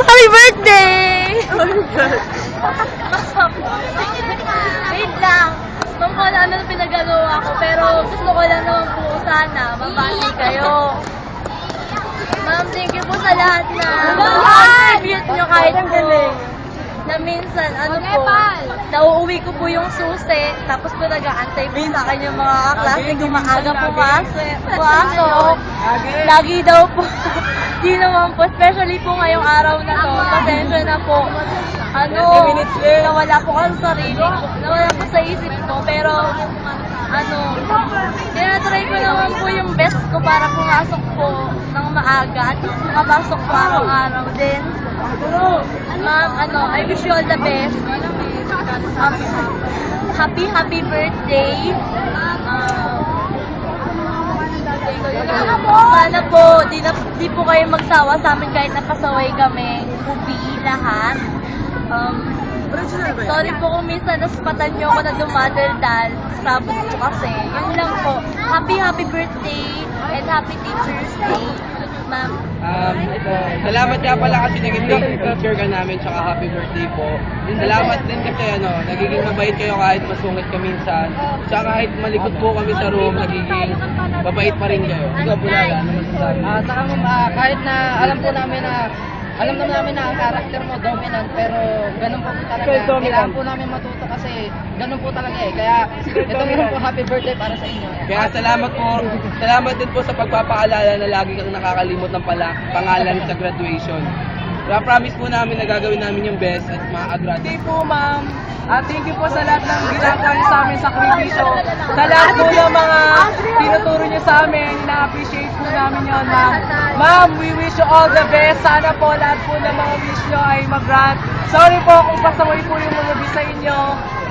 Happy birthday! Wait lang. Ma'am, kung ano pinagagawa ko, pero gusto ko lang naman po sana mabati kayo. Ma'am, thank you po sa lahat na contribute nyo kahit po na minsan, ano po, nauuwi ko po yung susi, tapos po nag-aantay po sa akin yung mga kaklase ko maaga pumasok. Lagi daw po. Di naman po, especially po ngayong araw na to, pasensya na po. Nawala po kasi sa sarili ko, nawala po sa isip ko, pero tinatry ko naman po yung best ko para pumasok po ng maaga at makapasok po araw-araw din. Ma'am, I wish you all the best. Happy birthday. Sana po, di po kayo magsawa sa amin kahit napasaway kami. Ubi lahat. Sorry po kung minsan naspatan nyo ako na dumadaldal. Sabot po kasi. Yun lang po. Happy birthday and happy Teacher's Day, ma'am. Salamat nga pala kasi naging teacher ka namin, tsaka happy birthday po. Salamat din kasi nagiging mabait kayo kahit masungit ka minsan. Tsaka kahit malikot po kami sa room, nagiging mabait pa rin kayo. Ikaw po lang, ano masasabi? Saka kahit na alam naman namin na ang karakter mo dominant, pero ganun po talaga. Kailangan po namin matuto kasi ganun po talaga eh. Kaya ito rin po happy birthday para sa inyo. Kaya salamat din po sa pagpapaalala na lagi kang nakakalimot ng pangalan sa graduation. Kaya promise po namin na gagawin namin yung best at ma-graduate. Thank you po, ma'am. Thank you po sa lahat ng ginagawa niyo sa aming sakripisyo. Sa lahat po ng mga tinuturo niyo sa amin, na-appreciate po namin yun, ma'am. Ma'am, we wish you all the best. Sana po lahat po ng mga wish niyo ay mag-grant. Sorry po kung pasaway po yung mga sa inyo.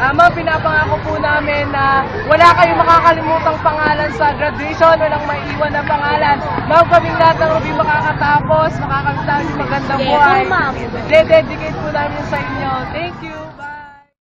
Ma'am, pinapangako po namin na wala kayong makakalimutang pangalan sa graduation, walang maiiwan na pangalan. Ma'am, kaming lahat ng Ruby makakatapos, makakamit namin magandang buhay. Ma'am. Dededicate po namin sa inyo. Thank you.